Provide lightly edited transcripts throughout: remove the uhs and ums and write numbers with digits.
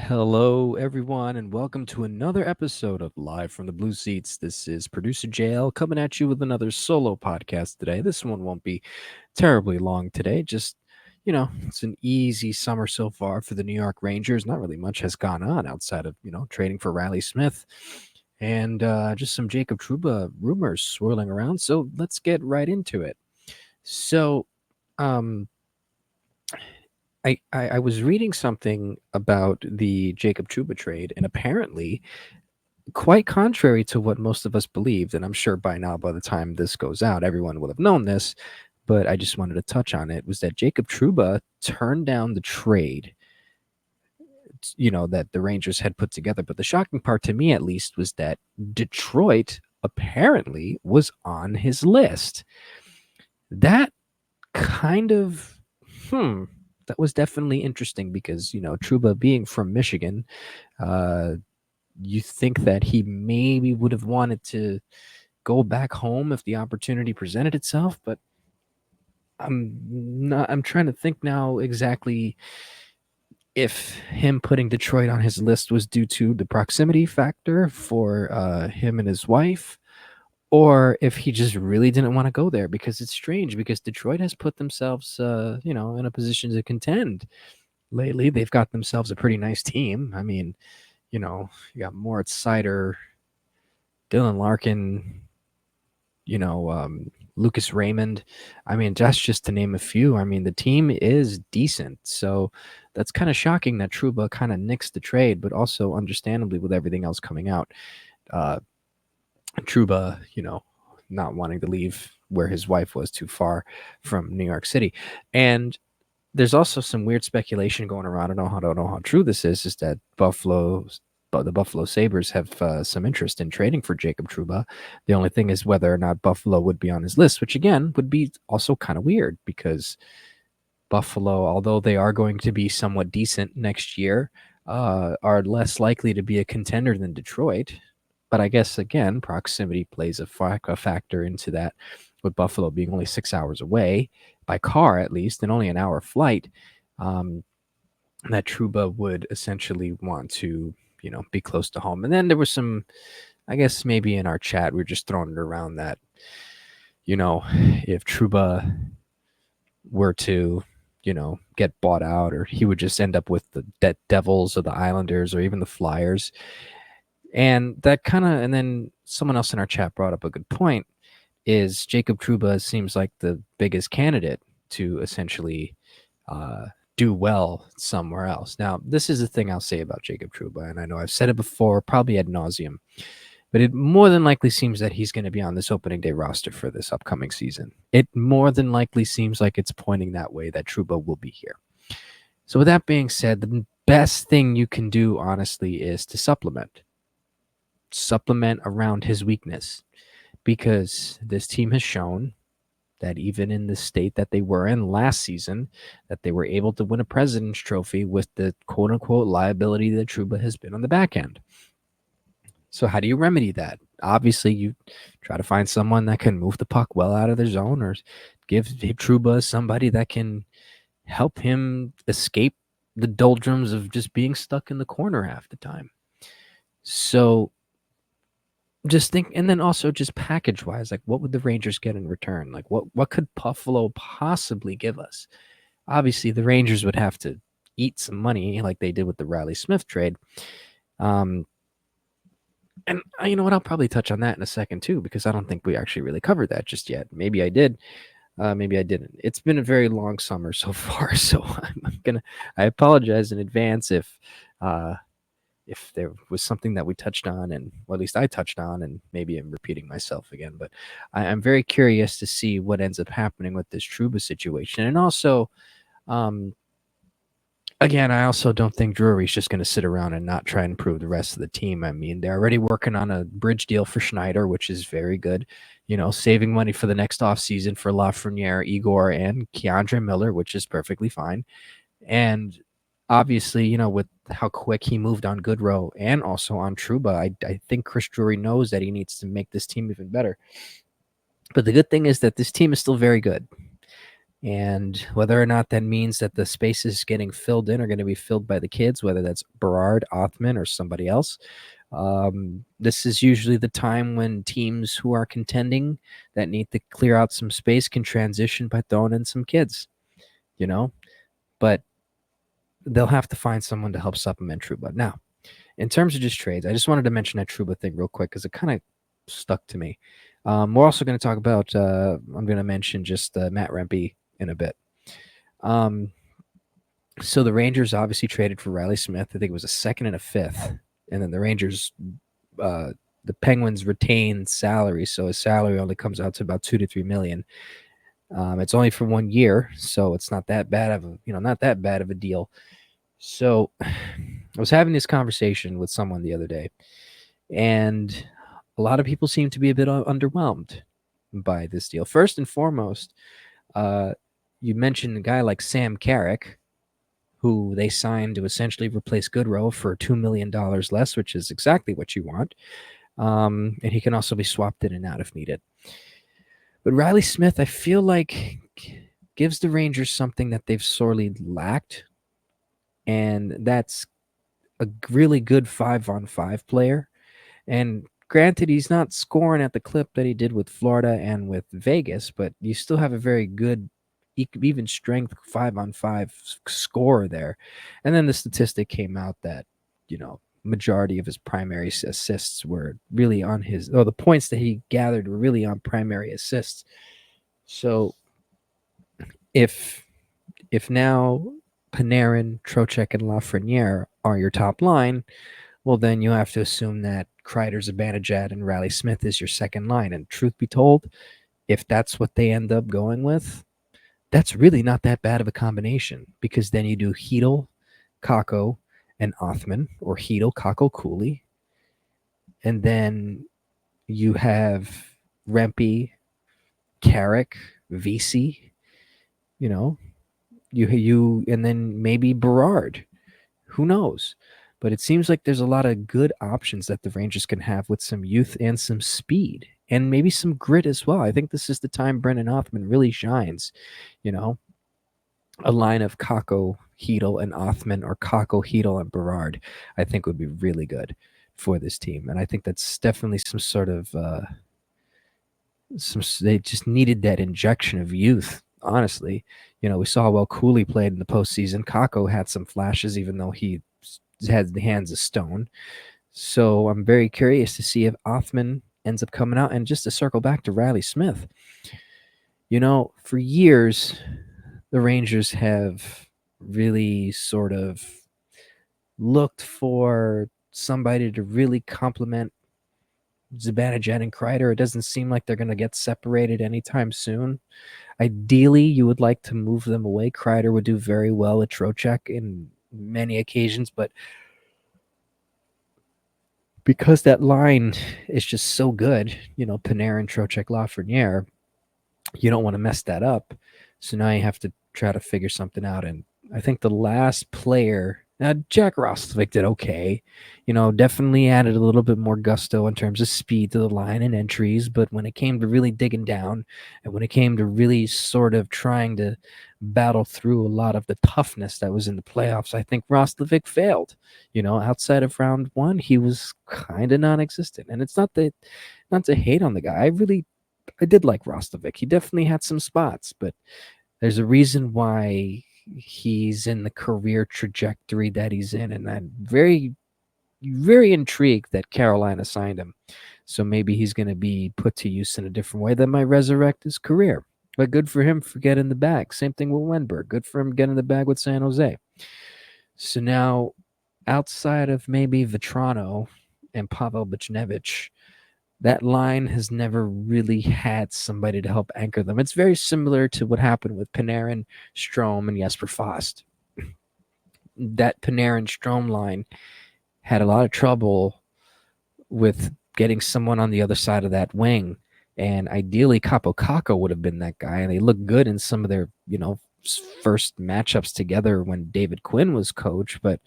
Hello, everyone, and welcome to another episode of Live from the Blue Seats. This is producer JL coming at you with another solo podcast today. This one won't be terribly long today. Just, it's an easy summer so far for the New York Rangers. Not really much has gone on outside of, trading for Reilly Smith and just some Jacob Trouba rumors swirling around. So let's get right into it. So, I was reading something about the Jacob Trouba trade, and apparently, quite contrary to what most of us believed, and I'm sure by now, by the time this goes out, everyone will have known this, but I just wanted to touch on it, was that Jacob Trouba turned down the trade, that the Rangers had put together. But the shocking part to me, at least, was that Detroit apparently was on his list. That kind of, that was definitely interesting because, Trouba being from Michigan, you think that he maybe would have wanted to go back home if the opportunity presented itself, but I'm trying to think now exactly if him putting Detroit on his list was due to the proximity factor for him and his wife, or if he just really didn't want to go there, because it's strange because Detroit has put themselves, in a position to contend lately. They've got themselves a pretty nice team. I mean, you got Moritz Seider, Dylan Larkin, Lucas Raymond. I mean, that's just to name a few. I mean, the team is decent. So that's kind of shocking that Trouba kind of nixed the trade, but also understandably with everything else coming out. Trouba, not wanting to leave where his wife was too far from New York City. And there's also some weird speculation going around. I don't know how true this is that the Buffalo Sabres have some interest in trading for Jacob Trouba. The only thing is whether or not Buffalo would be on his list, which again would be also kind of weird because Buffalo, although they are going to be somewhat decent next year, are less likely to be a contender than Detroit. But I guess, again, proximity plays a factor into that, with Buffalo being only 6 hours away, by car at least, and only an hour flight, that Trouba would essentially want to, be close to home. And then there was some, I guess maybe in our chat, we were just throwing it around that, if Trouba were to, get bought out, or he would just end up with the Devils or the Islanders or even the Flyers. And that and then someone else in our chat brought up a good point, is Jacob Trouba seems like the biggest candidate to essentially do well somewhere else. Now, this is the thing I'll say about Jacob Trouba, and I know I've said it before, probably ad nauseum, but it more than likely seems that he's going to be on this opening day roster for this upcoming season. It more than likely seems like it's pointing that way, that Trouba will be here. So with that being said, the best thing you can do, honestly, is to supplement around his weakness, because this team has shown that even in the state that they were in last season, that they were able to win a President's Trophy with the quote-unquote liability that Trouba has been on the back end. So how do you remedy that? Obviously, you try to find someone that can move the puck well out of their zone, or give Trouba somebody that can help him escape the doldrums of just being stuck in the corner half the time. So just think, and then also just package wise, like what would the Rangers get in return? Like what could Buffalo possibly give us? Obviously, the Rangers would have to eat some money like they did with the Reilly Smith trade. And you know what? I'll probably touch on that in a second too, because I don't think we actually really covered that just yet. Maybe I did. Maybe I didn't. It's been a very long summer so far, so I apologize in advance if if there was something that we touched on, and well, at least I touched on, and maybe I'm repeating myself again, but I'm very curious to see what ends up happening with this Trouba situation. And also, again, I also don't think Drury's just going to sit around and not try and improve the rest of the team. I mean, they're already working on a bridge deal for Schneider, which is very good. Saving money for the next offseason for Lafreniere, Igor, and Keandre Miller, which is perfectly fine. And obviously, with how quick he moved on Goodrow and also on Trouba, I think Chris Drury knows that he needs to make this team even better. But the good thing is that this team is still very good. And whether or not that means that the spaces getting filled in are going to be filled by the kids, whether that's Berard, Othman, or somebody else, this is usually the time when teams who are contending that need to clear out some space can transition by throwing in some kids, But they'll have to find someone to help supplement Trouba. Now, in terms of just trades, I just wanted to mention that Trouba thing real quick because it kind of stuck to me. We're also going to talk about, I'm going to mention just Matt Rempe in a bit. So the Rangers obviously traded for Reilly Smith. I think it was a second and a fifth. And then the Rangers, the Penguins retained salary. So his salary only comes out to about $2 to $3 million. It's only for 1 year, so it's not that bad of a deal. So I was having this conversation with someone the other day, and a lot of people seem to be a bit underwhelmed by this deal. First and foremost, you mentioned a guy like Sam Carrick, who they signed to essentially replace Goodrow for $2 million less, which is exactly what you want. And he can also be swapped in and out if needed. But Reilly Smith, I feel like, gives the Rangers something that they've sorely lacked, and that's a really good 5-on-5 player. And granted, he's not scoring at the clip that he did with Florida and with Vegas, but you still have a very good, even strength 5-on-5 scorer there. And then the statistic came out that, majority of his primary assists were really on the points that he gathered were really on primary assists. So if now Panarin, Trocheck, and Lafreniere are your top line, well, then you have to assume that Kreider, Zibanejad, and Reilly Smith is your second line. And truth be told, if that's what they end up going with, that's really not that bad of a combination, because then you do Hedel, Kakko, and Othman, or Hedel, Kakko, Cooley. And then you have Rempe, Carrick, Vesey, you and then maybe Berard. Who knows? But it seems like there's a lot of good options that the Rangers can have with some youth and some speed and maybe some grit as well. I think this is the time Brendan Othman really shines. A line of Kakko, Hedel, and Othman, or Kakko, Hedel, and Berard, I think would be really good for this team. And I think that's definitely some sort of they just needed that injection of youth, honestly. We saw how well Cooley played in the postseason. Kakko had some flashes, even though he had the hands of stone. So I'm very curious to see if Othman ends up coming out. And just to circle back to Reilly Smith, for years, the Rangers have really sort of looked for somebody to really complement Zibanejad and Kreider. It doesn't seem like they're going to get separated anytime soon. Ideally, you would like to move them away. Kreider would do very well at Trocheck in many occasions, but because that line is just so good, Panarin, Trocheck, Lafreniere, you don't want to mess that up. So now you have to try to figure something out. And I think the last player, Jack Roslovic did okay. Definitely added a little bit more gusto in terms of speed to the line and entries. But when it came to really digging down, and when it came to really sort of trying to battle through a lot of the toughness that was in the playoffs, I think Roslovic failed. Outside of round one, he was kind of non-existent. And it's not to hate on the guy. I did like Roslovic. He definitely had some spots, but there's a reason why he's in the career trajectory that he's in, and I'm very, very intrigued that Carolina signed him. So maybe he's going to be put to use in a different way that might resurrect his career. But good for him for getting the bag. Same thing with Wenberg. Good for him getting the bag with San Jose. So now, outside of maybe Vetrano and Pavel Buchnevich, that line has never really had somebody to help anchor them. It's very similar to what happened with Panarin, Strome, and Jesper Fast. That Panarin Strome line had a lot of trouble with getting someone on the other side of that wing. And ideally, Capo Caco would have been that guy. And they looked good in some of their, first matchups together when David Quinn was coach. But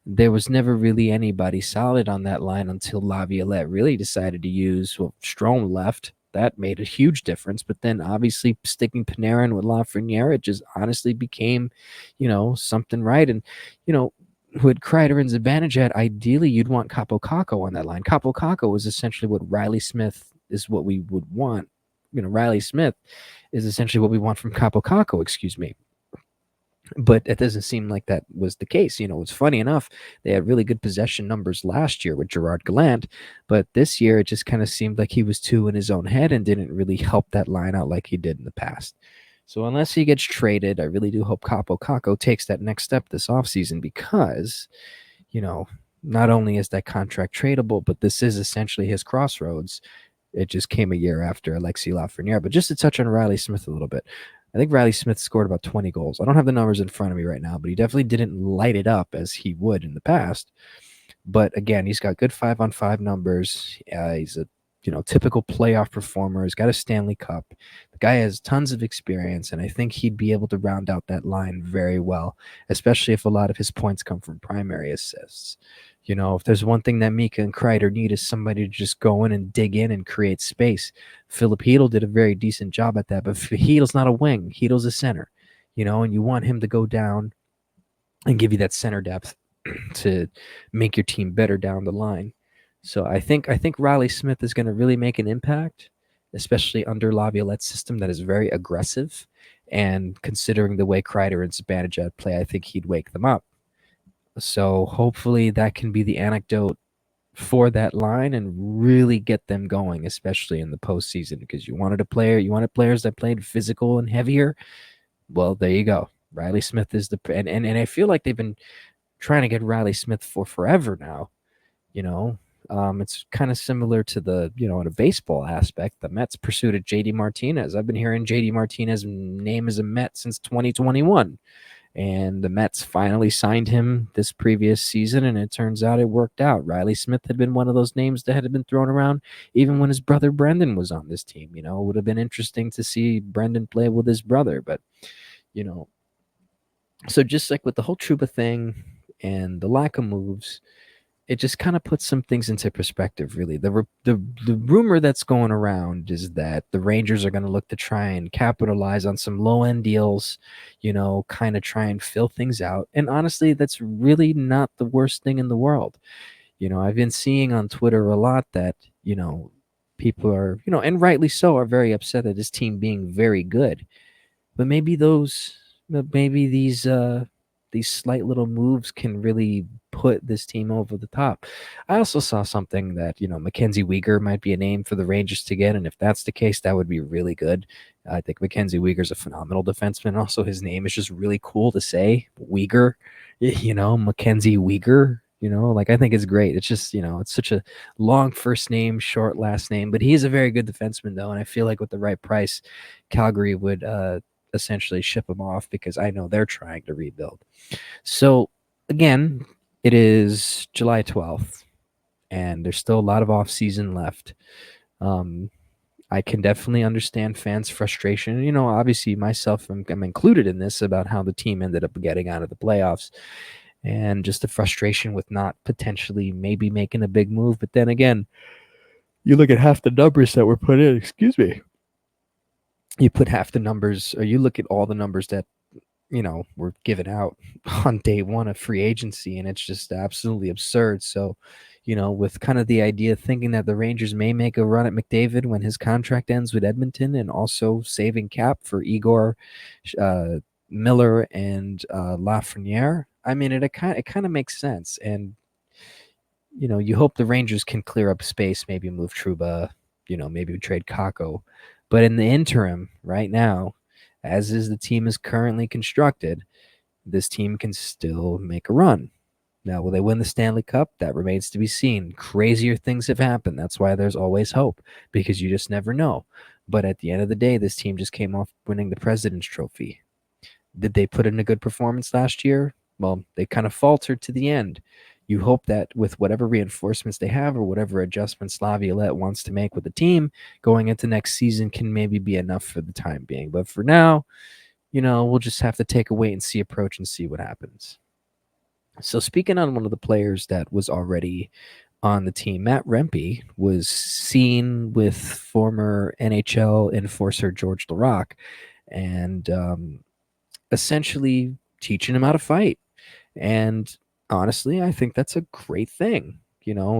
there was never really anybody solid on that line until Laviolette really decided to use, Strome left. That made a huge difference. But then obviously sticking Panarin with Lafreniere, it just honestly became, something right. And, with Kreider and Zibanejad, ideally you'd want Capo Caco on that line. Capo Caco is essentially what Reilly Smith is what we would want. Reilly Smith is essentially what we want from Capo Caco, excuse me. But it doesn't seem like that was the case. It's funny enough, they had really good possession numbers last year with Gerard Gallant, but this year it just kind of seemed like he was too in his own head and didn't really help that line out like he did in the past. So unless he gets traded, I really do hope Capo Caco takes that next step this offseason because, not only is that contract tradable, but this is essentially his crossroads. It just came a year after Alexis Lafreniere. But just to touch on Reilly Smith a little bit, I think Reilly Smith scored about 20 goals. I don't have the numbers in front of me right now, but he definitely didn't light it up as he would in the past. But again, he's got good 5-on-5 numbers. He's a typical playoff performer. He's got a Stanley Cup. The guy has tons of experience, and I think he'd be able to round out that line very well, especially if a lot of his points come from primary assists. If there's one thing that Mika and Kreider need is somebody to just go in and dig in and create space. Philip Hedl did a very decent job at that, but Hedl's not a wing. Hedl's a center, and you want him to go down and give you that center depth to make your team better down the line. So I think Reilly Smith is going to really make an impact, especially under Laviolette's system that is very aggressive. And considering the way Kreider and Zibanejad play, I think he'd wake them up. So hopefully that can be the anecdote for that line and really get them going, especially in the postseason, because you wanted players that played physical and heavier. Well, there you go. Reilly Smith is and I feel like they've been trying to get Reilly Smith for forever now. It's kind of similar to the, in a baseball aspect, the Mets pursued JD Martinez. I've been hearing JD Martinez's name as a Met since 2021. And the Mets finally signed him this previous season, and it turns out it worked out. Reilly Smith had been one of those names that had been thrown around even when his brother Brendan was on this team. It would have been interesting to see Brendan play with his brother, but, so just like with the whole Trouba thing and the lack of moves, it just kind of puts some things into perspective, really. The rumor that's going around is that the Rangers are going to look to try and capitalize on some low-end deals, kind of try and fill things out. And honestly, that's really not the worst thing in the world. I've been seeing on Twitter a lot that, people are, and rightly so, are very upset at this team being very good. But maybe these slight little moves can really put this team over the top. I also saw something that, Mackenzie Weegar might be a name for the Rangers to get, and if that's the case, that would be really good. I think Mackenzie Weegar's a phenomenal defenseman. Also, his name is just really cool to say, Weegar, Mackenzie Weegar. I think it's great. It's just, it's such a long first name, short last name, but he is a very good defenseman, though, and I feel like with the right price, Calgary would essentially ship him off because I know they're trying to rebuild. So again, it is July 12th and there's still a lot of off season left. I can definitely understand fans' frustration. Obviously myself, I'm included in this about how the team ended up getting out of the playoffs and just the frustration with not potentially maybe making a big move. But then again, you look at half the numbers that were put in, you put half the numbers, or you look at all the numbers that, were given out on day one of free agency, and it's just absolutely absurd. So, with kind of the idea thinking that the Rangers may make a run at McDavid when his contract ends with Edmonton, and also saving cap for Igor, Miller, and Lafreniere. I mean, it kind of makes sense. And, you hope the Rangers can clear up space, maybe move Trouba, maybe trade Kakko. But in the interim, right now, as the team is currently constructed, this team can still make a run. Now, will they win the Stanley Cup? That remains to be seen. Crazier things have happened. That's why there's always hope, because you just never know. But at the end of the day, this team just came off winning the President's Trophy. Did they put in a good performance last year? Well, they kind of faltered to the end. You hope that with whatever reinforcements they have or whatever adjustments Laviolette wants to make with the team going into next season can maybe be enough for the time being. But for now, we'll just have to take a wait and see approach and see what happens. So speaking on one of the players that was already on the team, Matt Rempe was seen with former NHL enforcer George Laraque and essentially teaching him how to fight. And honestly, I think that's a great thing.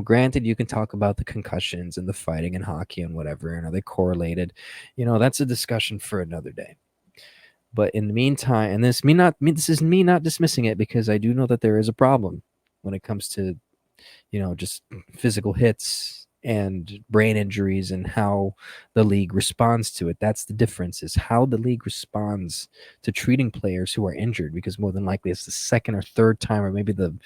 Granted, you can talk about the concussions and the fighting in hockey and whatever, and are they correlated? That's a discussion for another day. But in the meantime, and this is me not dismissing it, because I do know that there is a problem when it comes to, just physical hits and brain injuries and how the league responds to it. That's the difference, is how the league responds to treating players who are injured, because more than likely it's the second or third time, or maybe the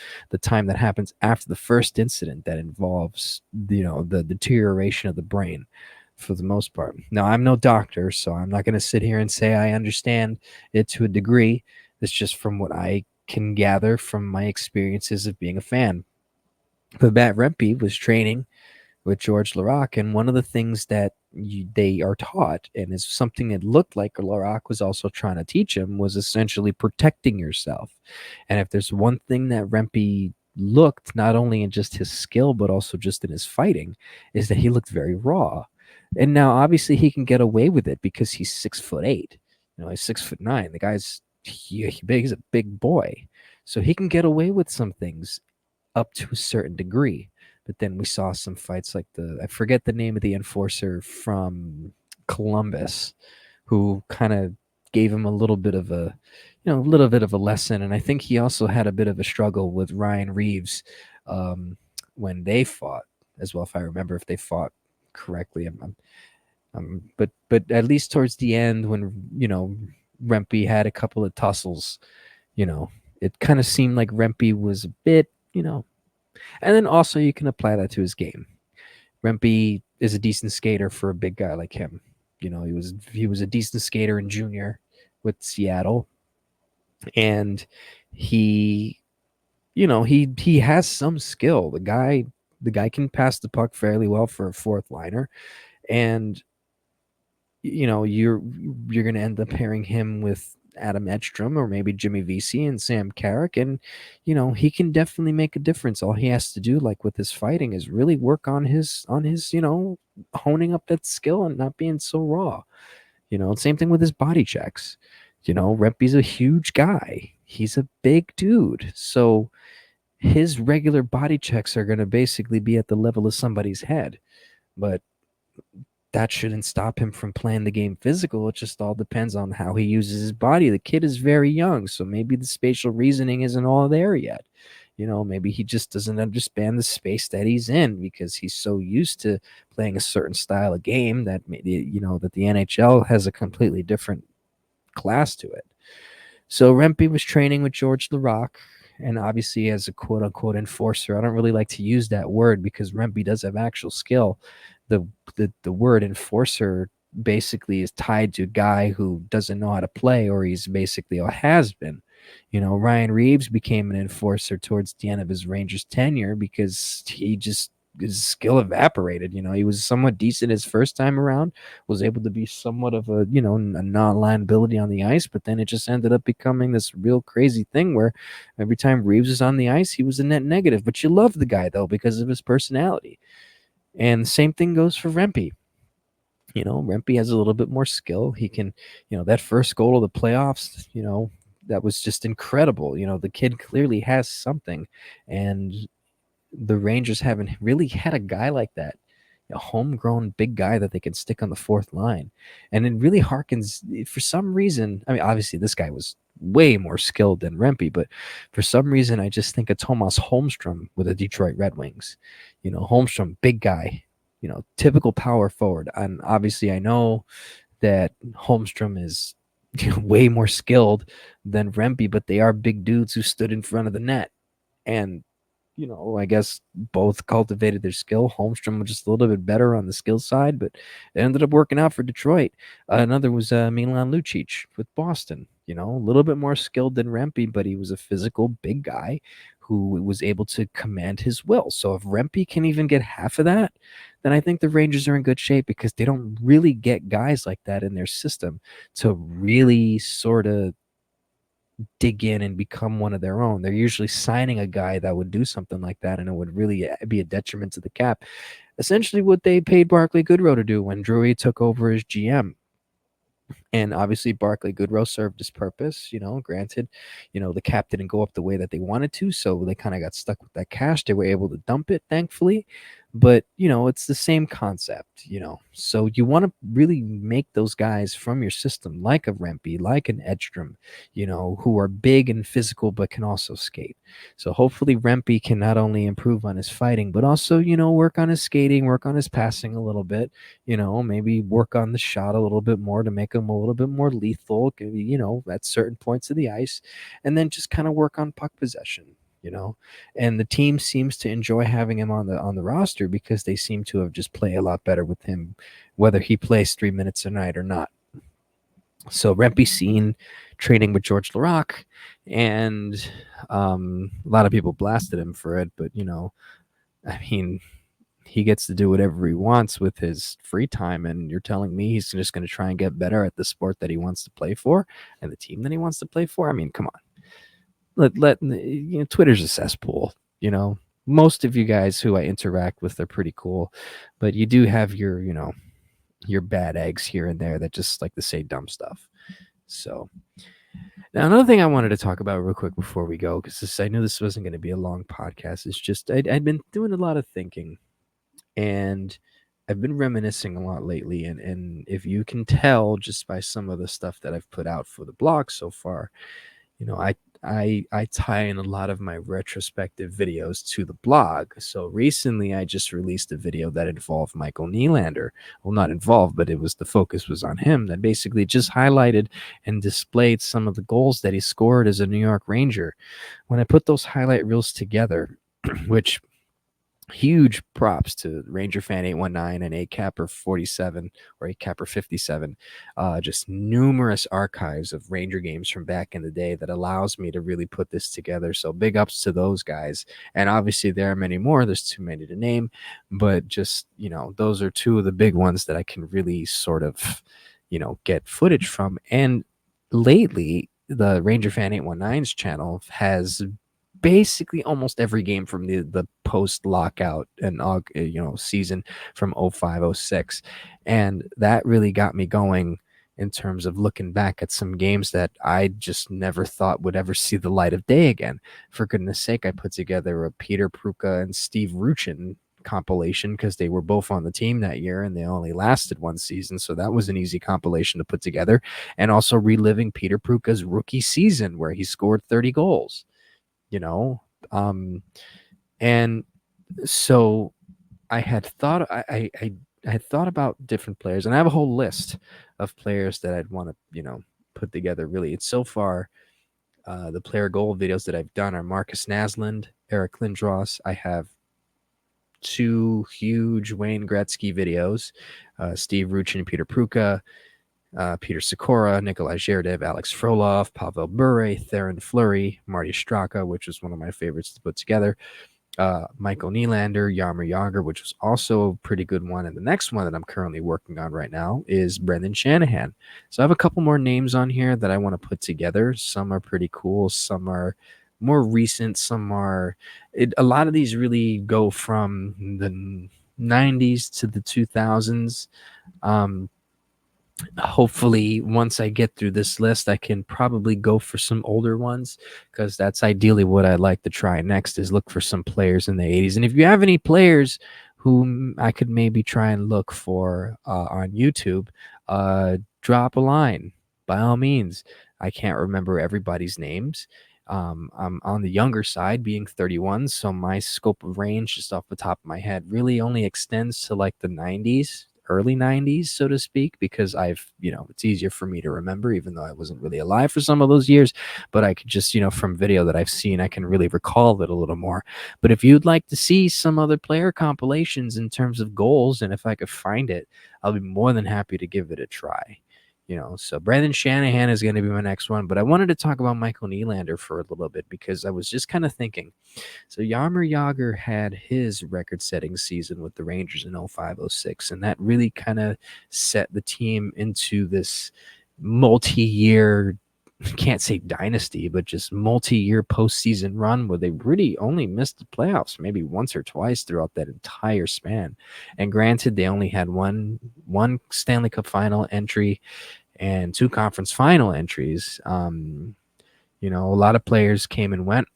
time that happens after the first incident that involves, the deterioration of the brain for the most part. Now, I'm no doctor, so I'm not going to sit here and say I understand it to a degree. It's just from what I can gather from my experiences of being a fan. But Matt Rempe was training with George Laraque, and one of the things that they are taught, and is something that looked like Laraque was also trying to teach him, was essentially protecting yourself. And if there's one thing that Rempe looked, not only in just his skill but also just in his fighting, is that he looked very raw. And now obviously he can get away with it because he's 6'8". He's 6'9". The guy's big. He's a big boy, so he can get away with some things up to a certain degree. But then we saw some fights like I forget the name of the enforcer from Columbus, who kind of gave him a little bit of a lesson. And I think he also had a bit of a struggle with Ryan Reeves when they fought as well, if I remember, if they fought correctly. But at least towards the end, when Rempe had a couple of tussles, it kind of seemed like Rempe was a bit, and then also you can apply that to his game. Rempe is a decent skater for a big guy like him. He was a decent skater in junior with Seattle, and he he has some skill. The guy can pass the puck fairly well for a fourth liner, and you're going to end up pairing him with Adam Edstrom or maybe Jimmy Vesey and Sam Carrick, and he can definitely make a difference. All he has to do, like with his fighting, is really work on his honing up that skill and not being so raw. Same thing with his body checks. Rempe's a huge guy. He's a big dude, so his regular body checks are going to basically be at the level of somebody's head. But that shouldn't stop him from playing the game physical. It just all depends on how he uses his body. The kid is very young, so maybe the spatial reasoning isn't all there yet. Maybe he just doesn't understand the space that he's in, because he's so used to playing a certain style of game that that the NHL has a completely different class to it. So Rempe was training with George Laraque, and obviously as a quote-unquote enforcer. I don't really like to use that word because Rempe does have actual skill. The word enforcer basically is tied to a guy who doesn't know how to play, or he's basically a has-been. Ryan Reeves became an enforcer towards the end of his Rangers tenure because his skill evaporated. He was somewhat decent his first time around, was able to be somewhat of a non-liability on the ice, but then it just ended up becoming this real crazy thing where every time Reeves was on the ice, he was a net negative. But you love the guy though because of his personality. And the same thing goes for Rempe. Rempe has a little bit more skill. He can, that first goal of the playoffs, that was just incredible. The kid clearly has something, and the Rangers haven't really had a guy like that, a homegrown big guy that they can stick on the fourth line. And it really harkens, for some reason, I mean, obviously this guy was way more skilled than Rempe, but for some reason, I just think of Tomas Holmstrom with the Detroit Red Wings. Holmstrom, big guy, typical power forward. And obviously I know that Holmstrom is way more skilled than Rempe, but they are big dudes who stood in front of the net. And I guess both cultivated their skill. Holmstrom was just a little bit better on the skill side, but it ended up working out for Detroit. Another was Milan Lucic with Boston. A little bit more skilled than Rempe, but he was a physical big guy who was able to command his will. So if Rempe can even get half of that, then I think the Rangers are in good shape because they don't really get guys like that in their system to really sort of dig in and become one of their own. They're usually signing a guy that would do something like that, and it would really be a detriment to the cap. Essentially, what they paid Barclay Goodrow to do when Drury took over as GM. And obviously, Barclay Goodrow served his purpose. Granted, the cap didn't go up the way that they wanted to, so they kind of got stuck with that cash. They were able to dump it, thankfully. But it's the same concept. So you want to really make those guys from your system, like a Rempe, like an Edstrom, who are big and physical but can also skate. So hopefully Rempe can not only improve on his fighting, but also work on his skating, work on his passing a little bit. Maybe work on the shot a little bit more to make him a little bit more lethal, at certain points of the ice, and then just kind of work on puck possession. And the team seems to enjoy having him on the roster because they seem to have just play a lot better with him, whether he plays 3 minutes a night or not. So Rempe's seen training with George Laraque, and a lot of people blasted him for it, but I mean, he gets to do whatever he wants with his free time, and you're telling me he's just going to try and get better at the sport that he wants to play for and the team that he wants to play for. I mean, come on. Twitter's a cesspool. Most of you guys who I interact with are pretty cool, but you do have your bad eggs here and there that just like to say dumb stuff. So now another thing I wanted to talk about real quick before we go, because I knew this wasn't going to be a long podcast, is just I'd been doing a lot of thinking, and I've been reminiscing a lot lately. And if you can tell just by some of the stuff that I've put out for the blog so far, I tie in a lot of my retrospective videos to the blog. So recently I just released a video that involved Michael Nylander. Well, not involved, but the focus was on him, that basically just highlighted and displayed some of the goals that he scored as a New York Ranger. When I put those highlight reels together, which huge props to Ranger Fan 819 and 8Capper 47 or 8Capper 57. Just numerous archives of Ranger games from back in the day that allows me to really put this together. So big ups to those guys. And obviously there are many more. There's too many to name, but just, those are two of the big ones that I can really sort of, get footage from. And lately, the Ranger Fan 819's channel has basically almost every game from the post lockout and season from 05-06, and that really got me going in terms of looking back at some games that I just never thought would ever see the light of day again. For goodness sake, I put together a Petr Prucha and Steve Ruchin compilation because they were both on the team that year and they only lasted one season, so that was an easy compilation to put together. And also reliving Petr Prucha's rookie season where he scored 30 goals. And so I had thought I had thought about different players, and I have a whole list of players that I'd want to put together. Really, it's so far the player goal videos that I've done are Marcus Naslund, Eric Lindros. I have 2 huge Wayne Gretzky videos, Steve Ruchin and Petr Prucha, Peter Sikora, Nikolai Zherdev, Alex Frolov, Pavel Bure, Theron Fleury, Marty Straka, which was one of my favorites to put together, Michael Nylander, Jaromir Jagr, which was also a pretty good one. And the next one that I'm currently working on right now is Brendan Shanahan. So I have a couple more names on here that I want to put together. Some are pretty cool. Some are more recent. Some are... a lot of these really go from the 90s to the 2000s. Hopefully once I get through this list, I can probably go for some older ones, because that's ideally what I'd like to try next, is look for some players in the 80s. And if you have any players whom I could maybe try and look for on YouTube, drop a line by all means. I can't remember everybody's names. I'm on the younger side, being 31, so my scope of range just off the top of my head really only extends to like the 90s, early 90s, so to speak, because it's easier for me to remember, even though I wasn't really alive for some of those years. But I could just, from video that I've seen, I can really recall it a little more. But if you'd like to see some other player compilations in terms of goals, and if I could find it, I'll be more than happy to give it a try. So Brendan Shanahan is going to be my next one, but I wanted to talk about Michael Nylander for a little bit because I was just kind of thinking. So Jaromir Jagr had his record-setting season with the Rangers in 05-06, and that really kind of set the team into this multi-year, can't say dynasty, but just multi-year postseason run where they really only missed the playoffs maybe once or twice throughout that entire span. And granted, they only had one Stanley Cup final entry and 2 conference final entries. A lot of players came and went.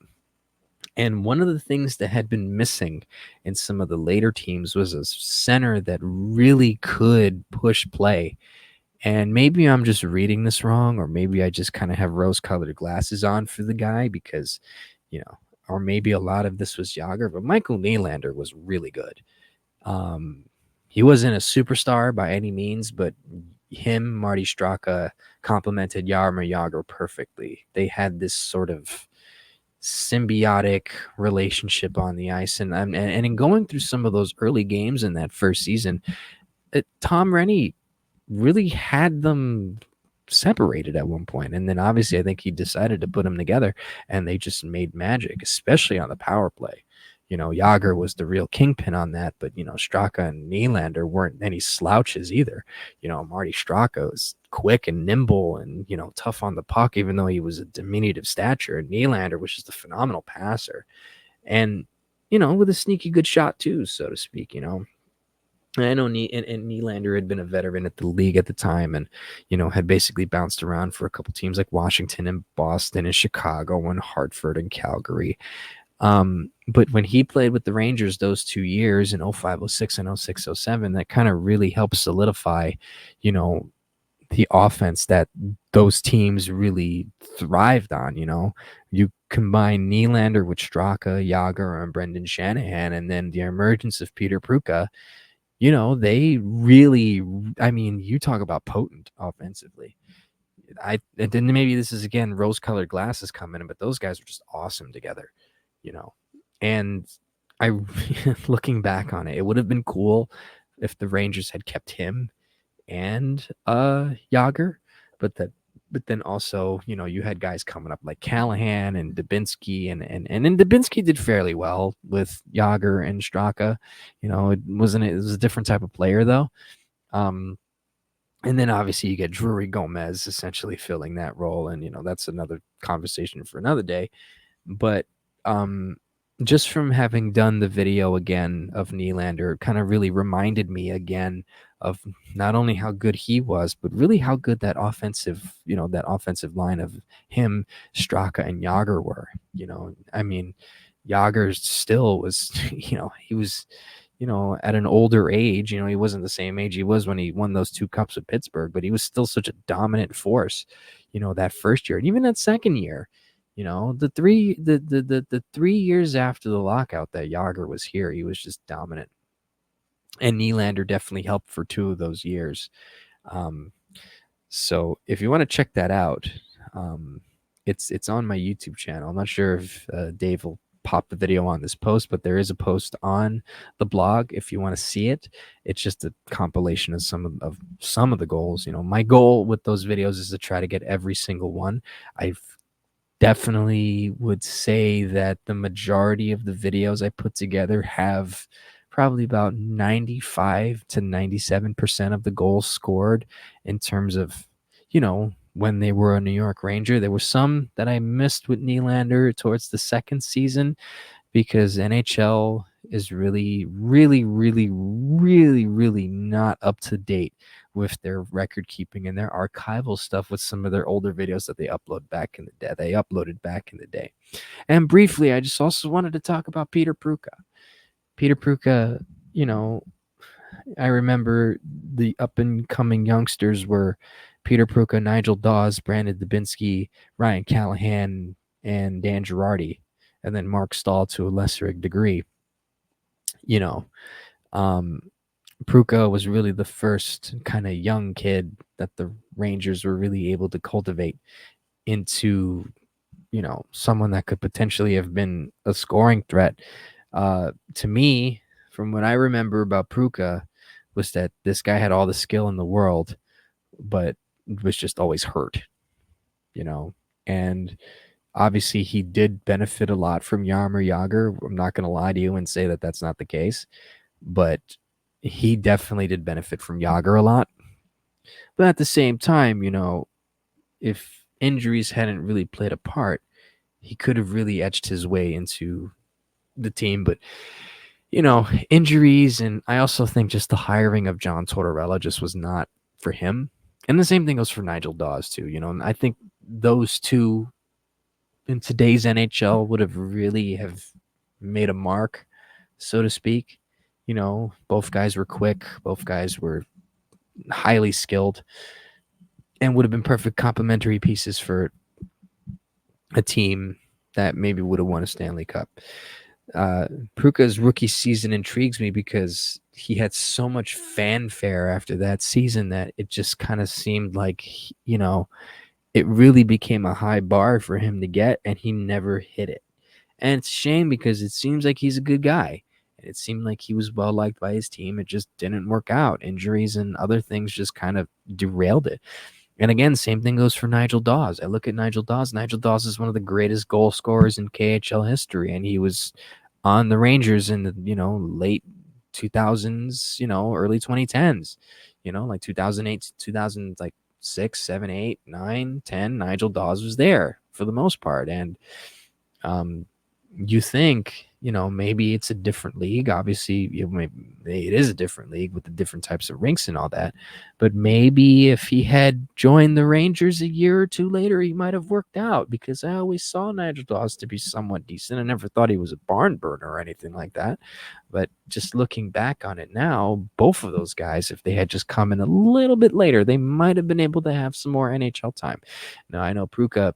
And one of the things that had been missing in some of the later teams was a center that really could push play. And maybe I'm just reading this wrong, or maybe I just kind of have rose-colored glasses on for the guy because, or maybe a lot of this was Jagr, but Michael Nylander was really good. He wasn't a superstar by any means, but him, Marty Straka, complemented Jaromir Jagr perfectly. They had this sort of symbiotic relationship on the ice, and in going through some of those early games in that first season, Tom Rennie really had them separated at one point, and then obviously I think he decided to put them together, and they just made magic, especially on the power play. Jagr was the real kingpin on that, but Straka and Nylander weren't any slouches either. Marty Straka was quick and nimble and tough on the puck, even though he was a diminutive stature. And Nylander was just a phenomenal passer, and with a sneaky good shot too, so to speak. I know Nylander had been a veteran at the league at the time, and had basically bounced around for a couple teams like Washington and Boston and Chicago and Hartford and Calgary. But when he played with the Rangers those 2 years in 05-06 and 06-07, that kind of really helped solidify, the offense that those teams really thrived on. You combine Nylander with Straka, Jagr, and Brendan Shanahan, and then the emergence of Petr Prucha. They really, you talk about potent offensively. And then maybe this is again rose-colored glasses coming in, but those guys were just awesome together. And I, looking back on it, it would have been cool if the Rangers had kept him and Jagr, but then also, you had guys coming up like Callahan and Dubinsky, and Dubinsky did fairly well with Jagr and Straka. It was a different type of player though. And then obviously you get Drury Gomez essentially filling that role, and that's another conversation for another day. But just from having done the video again of Nylander, kind of really reminded me again of not only how good he was, but really how good that offensive line of him, Straka, and Jagr were. Jagr still was, he was, at an older age. He wasn't the same age he was when he won those 2 cups with Pittsburgh, but he was still such a dominant force, that first year and even that second year. The 3 years after the lockout that Jagr was here, he was just dominant. And Nylander definitely helped for 2 of those years. So if you want to check that out, it's on my YouTube channel. I'm not sure if Dave will pop the video on this post, but there is a post on the blog if you want to see it. It's just a compilation of some of the goals. My goal with those videos is to try to get every single one. I've definitely would say that the majority of the videos I put together have probably about 95 to 97% of the goals scored in terms of, when they were a New York Ranger. There were some that I missed with Nylander towards the second season because NHL is really, really, really, really, really not up to date with their record keeping and their archival stuff with some of their older videos that they uploaded back in the day. And briefly, I just also wanted to talk about Petr Prucha. Petr Prucha, I remember the up and coming youngsters were Petr Prucha, Nigel Dawes, Brandon Dubinsky, Ryan Callahan, and Dan Girardi, and then Mark Stahl to a lesser degree. Prucha was really the first kind of young kid that the Rangers were really able to cultivate into, someone that could potentially have been a scoring threat. To me, from what I remember about Prucha, was that this guy had all the skill in the world, but was just always hurt, and obviously he did benefit a lot from Jaromir Jagr. I'm not going to lie to you and say that that's not the case, but he definitely did benefit from Jagr a lot. But at the same time, if injuries hadn't really played a part, he could have really etched his way into the team. But, injuries, and I also think just the hiring of John Tortorella just was not for him. And the same thing goes for Nigel Dawes, too. And I think those two in today's NHL would have really have made a mark, so to speak. Both guys were quick. Both guys were highly skilled and would have been perfect complementary pieces for a team that maybe would have won a Stanley Cup. Prucha's rookie season intrigues me because he had so much fanfare after that season that it just kind of seemed like, it really became a high bar for him to get, and he never hit it. And it's a shame because it seems like he's a good guy. And it seemed like he was well liked by his team. It just didn't work out. Injuries and other things just kind of derailed it. And again, same thing goes for Nigel Dawes. I look at Nigel Dawes. Nigel Dawes is one of the greatest goal scorers in KHL history, and he was on the Rangers in the late 2000s, early 2010s, like 2008, 2000, like 6, 7, 8, 9, 10. Nigel Dawes was there for the most part, and you think, maybe it's a different league. Obviously, it is a different league with the different types of rinks and all that. But maybe if he had joined the Rangers a year or two later, he might have worked out, because I always saw Nigel Dawes to be somewhat decent. I never thought he was a barn burner or anything like that. But just looking back on it now, both of those guys, if they had just come in a little bit later, they might have been able to have some more NHL time. Now, I know Prucha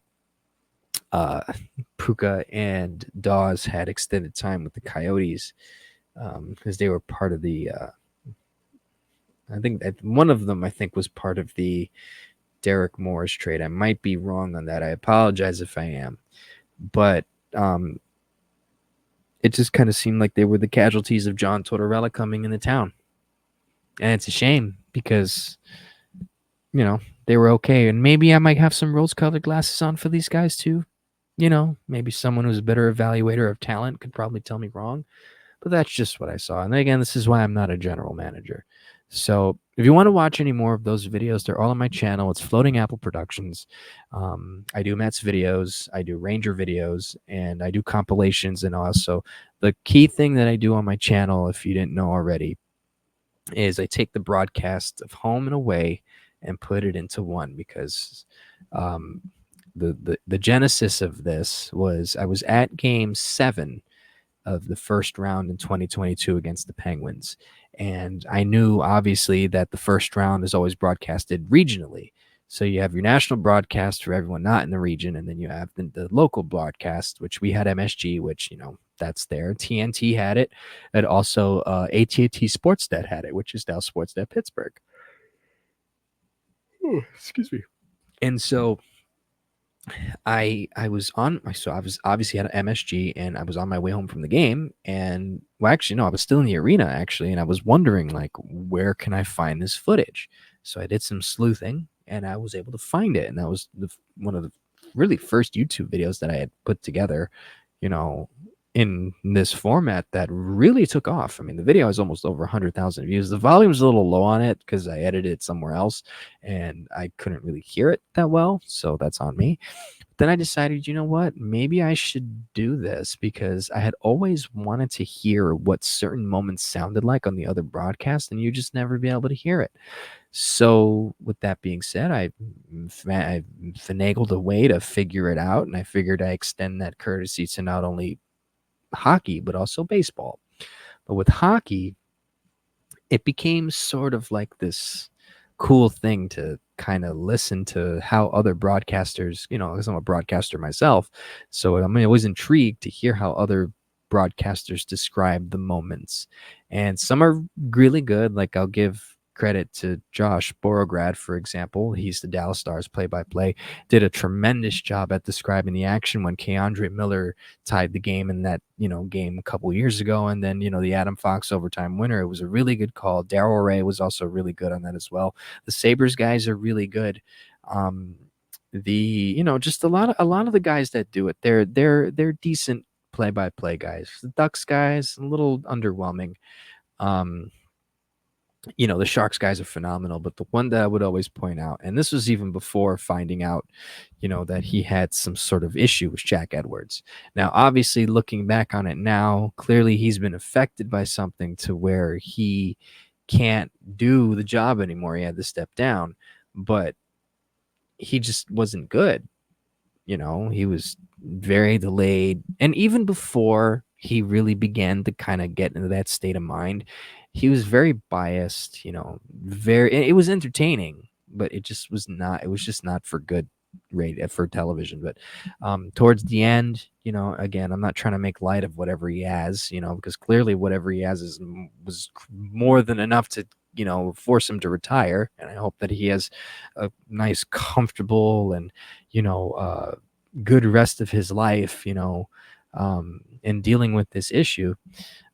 and Dawes had extended time with the Coyotes because they were part of the. I think that one of them, was part of the Derek Morris trade. I might be wrong on that. I apologize if I am, but it just kind of seemed like they were the casualties of John Tortorella coming into town, and it's a shame because they were okay, and maybe I might have some rose-colored glasses on for these guys too. Maybe someone who's a better evaluator of talent could probably tell me wrong, but that's just what I saw. And again, this is why I'm not a general manager. So if you want to watch any more of those videos, they're all on my channel. It's Floating Apple Productions. I do Mets videos, I do Ranger videos, and I do compilations. And also the key thing that I do on my channel, if you didn't know already, is I take the broadcast of home and away and put it into one, because the genesis of this was I was at Game 7 of the first round in 2022 against the Penguins, and I knew obviously that the first round is always broadcasted regionally. So you have your national broadcast for everyone not in the region, and then you have the local broadcast, which we had MSG, which that's there. TNT had it, and also AT&T Sportsnet had it, which is now Sportsnet Pittsburgh. Oh, excuse me. And so I was obviously at MSG, and I was on my way home from the game, and I was still in the arena actually, and I was wondering, like, where can I find this footage? So I did some sleuthing, and I was able to find it, and that was one of the really first YouTube videos that I had put together, in this format that really took off. I mean, the video has almost over 100,000 views. The volume's a little low on it because I edited it somewhere else, and I couldn't really hear it that well, so that's on me. Then I decided, you know what? Maybe I should do this, because I had always wanted to hear what certain moments sounded like on the other broadcast, and you just never be able to hear it. So with that being said, I finagled a way to figure it out, and I figured I extend that courtesy to not only hockey, but also baseball. But with hockey, it became sort of like this cool thing to kind of listen to how other broadcasters, because I'm a broadcaster myself, so I'm always intrigued to hear how other broadcasters describe the moments, and some are really good. Like, I'll give credit to Josh Borograd, for example. He's the Dallas Stars play-by-play. Did a tremendous job at describing the action when Keandre Miller tied the game in that game a couple years ago, and then the Adam Fox overtime winner. It was a really good call. Darrell Ray was also really good on that as well. The Sabres guys are really good. Just a lot of the guys that do it, they're decent play-by-play guys. The Ducks guys, a little underwhelming. The Sharks guys are phenomenal, but the one that I would always point out, and this was even before finding out, that he had some sort of issue, was Jack Edwards. Now, obviously, looking back on it now, clearly he's been affected by something to where he can't do the job anymore. He had to step down, but he just wasn't good. He was very delayed. And even before he really began to kind of get into that state of mind, he was very biased, it was entertaining, but it was just not for good rate for television. But towards the end, again, I'm not trying to make light of whatever he has, because clearly whatever he has was more than enough to force him to retire. And I hope that he has a nice, comfortable, and good rest of his life, in dealing with this issue.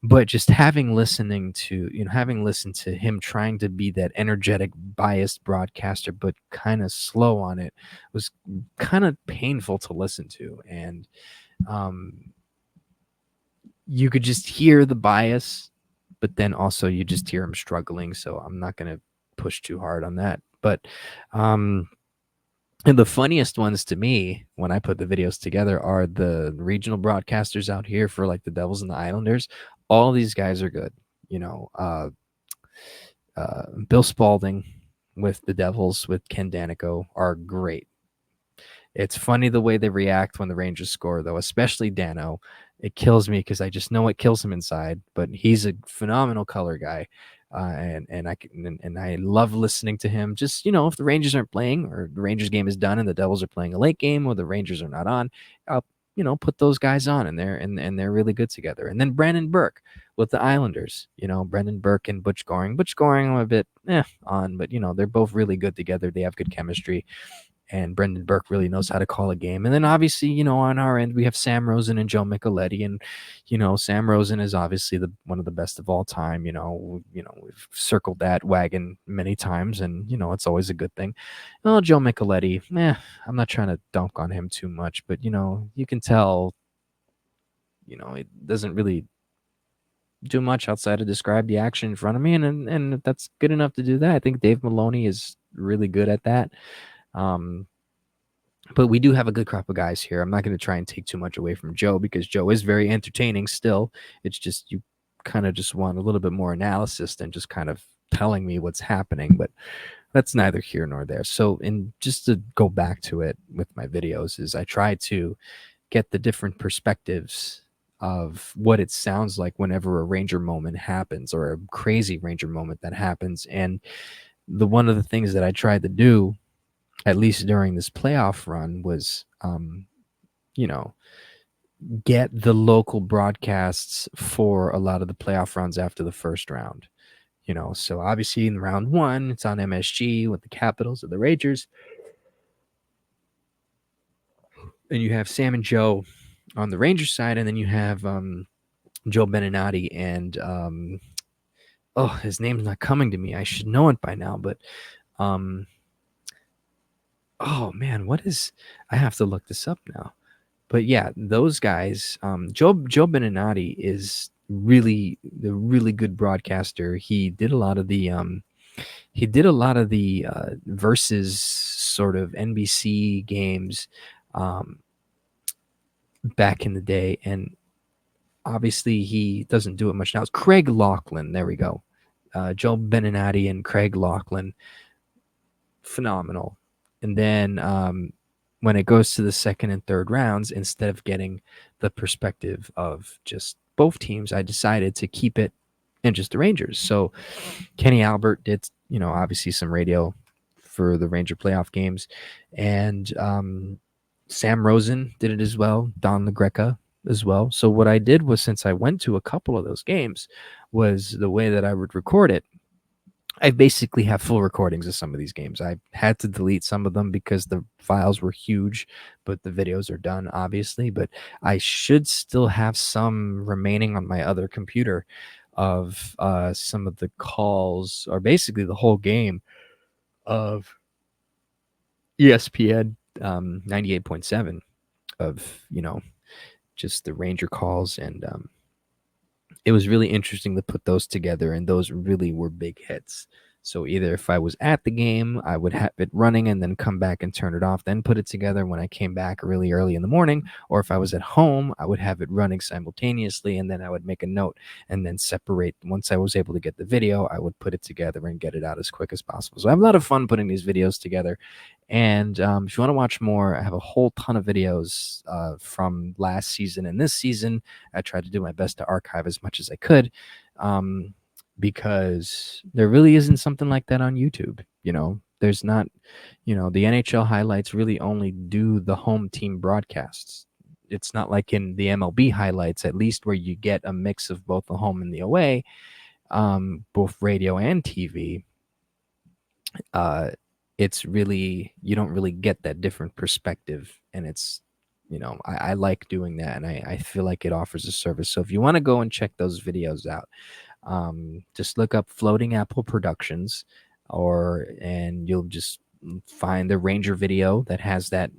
But just having listened to him trying to be that energetic, biased broadcaster, but kind of slow on it, was kind of painful to listen to. And you could just hear the bias, but then also you just hear him struggling. So I'm not going to push too hard on that. But and the funniest ones to me when I put the videos together are the regional broadcasters out here for like the Devils and the Islanders. All these guys are good. Bill Spalding with the Devils with Ken Danico are great. It's funny the way they react when the Rangers score, though, especially Dano. It kills me because I just know it kills him inside. But he's a phenomenal color guy, and I love listening to him. Just if the Rangers aren't playing, or the Rangers game is done and the Devils are playing a late game, or the Rangers are not on, I'll put those guys on, and they're really good together. And then Brandon Burke with the Islanders, Brendan Burke and Butch Goring. Butch Goring I'm a bit on, but they're both really good together. They have good chemistry. And Brendan Burke really knows how to call a game. And then obviously, on our end, we have Sam Rosen and Joe Micheletti. And, Sam Rosen is obviously one of the best of all time. We've circled that wagon many times, and, it's always a good thing. Well, Joe Micheletti, I'm not trying to dunk on him too much, but, you can tell, it doesn't really do much outside of describe the action in front of me. And that's good enough to do that. I think Dave Maloney is really good at that. But we do have a good crop of guys here. I'm not going to try and take too much away from Joe, because Joe is very entertaining still. It's just you kind of just want a little bit more analysis than just kind of telling me what's happening. But that's neither here nor there. So, just to go back to it with my videos, is I try to get the different perspectives of what it sounds like whenever a Ranger moment happens, or a crazy Ranger moment that happens. And one of the things that I tried to do, at least during this playoff run, was, get the local broadcasts for a lot of the playoff runs after the first round. So obviously in round one, it's on MSG with the Capitals and the Rangers. And you have Sam and Joe on the Rangers side, and then you have Joe Beninati and his name's not coming to me. I should know it by now, but oh man, I have to look this up now. But yeah, those guys, Joe Beninati is really the really good broadcaster. He did a lot of the versus sort of NBC games back in the day, and obviously he doesn't do it much now. It's Craig Laughlin. There we go. Joe Beninati and Craig Laughlin, phenomenal. And then when it goes to the second and third rounds, instead of getting the perspective of just both teams, I decided to keep it in just the Rangers. So Kenny Albert did, obviously some radio for the Ranger playoff games. And Sam Rosen did it as well. Don LaGreca as well. So what I did was, since I went to a couple of those games, was the way that I would record it. I basically have full recordings of some of these games. I had to delete some of them because the files were huge, but the videos are done, obviously. But I should still have some remaining on my other computer of some of the calls, or basically the whole game of ESPN 98.7, of, just the Ranger calls. And it was really interesting to put those together, and those really were big hits. So either if I was at the game, I would have it running and then come back and turn it off, then put it together when I came back really early in the morning. Or if I was at home, I would have it running simultaneously, and then I would make a note and then separate. Once I was able to get the video, I would put it together and get it out as quick as possible. So I have a lot of fun putting these videos together. And if you want to watch more, I have a whole ton of videos from last season and this season. I tried to do my best to archive as much as I could, because there really isn't something like that on YouTube. There's not, the NHL highlights really only do the home team broadcasts. It's not like in the MLB highlights, at least, where you get a mix of both the home and the away, both radio and TV. It's really, you don't really get that different perspective. And it's, I like doing that, and I feel like it offers a service. So if you want to go and check those videos out, just look up Floating Apple Productions, and you'll just find the Ranger video that has that,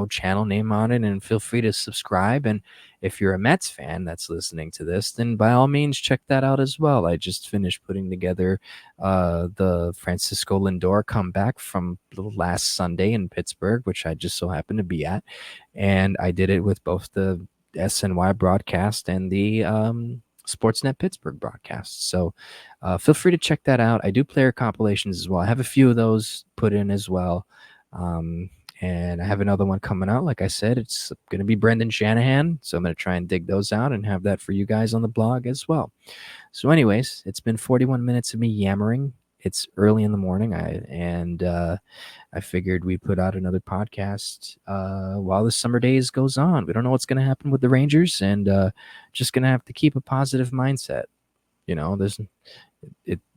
channel name on it, and feel free to subscribe. And if you're a Mets fan that's listening to this, then by all means check that out as well. I just finished putting together the Francisco Lindor comeback from last Sunday in Pittsburgh, which I just so happened to be at, and I did it with both the SNY broadcast and the Sportsnet Pittsburgh broadcast. So feel free to check that out. I do player compilations as well. I have a few of those put in as well. And I have another one coming out. Like I said, it's going to be Brendan Shanahan. So I'm going to try and dig those out and have that for you guys on the blog as well. So anyways, it's been 41 minutes of me yammering. It's early in the morning. I figured we put out another podcast while the summer days goes on. We don't know what's going to happen with the Rangers, and just going to have to keep a positive mindset. There's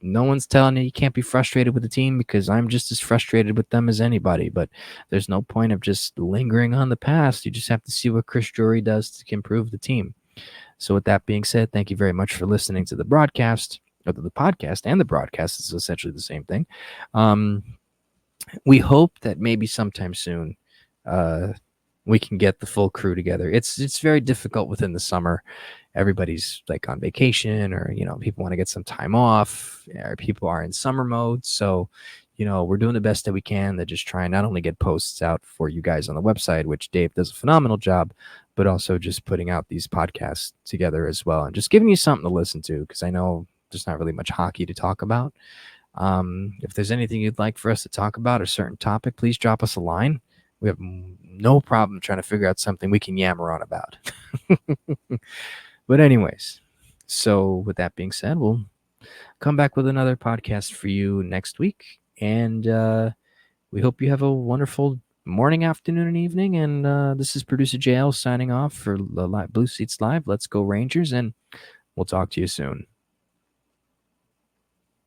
no one's telling you can't be frustrated with the team, because I'm just as frustrated with them as anybody. But there's no point of just lingering on the past. You just have to see what Chris Drury does to improve the team. So with that being said, thank you very much for listening to the broadcast, or the podcast and the broadcast is essentially the same thing. We hope that maybe sometime soon we can get the full crew together. It's very difficult within the summer. Everybody's like on vacation, or people want to get some time off, or people are in summer mode. So we're doing the best that we can to just try and not only get posts out for you guys on the website, which Dave does a phenomenal job, but also just putting out these podcasts together as well, and just giving you something to listen to, because I know there's not really much hockey to talk about. If there's anything you'd like for us to talk about, a certain topic, please drop us a line. We have no problem trying to figure out something we can yammer on about. But anyways, so with that being said, we'll come back with another podcast for you next week. And we hope you have a wonderful morning, afternoon, and evening. And this is producer JL signing off for Blue Seats Live. Let's go Rangers, and we'll talk to you soon.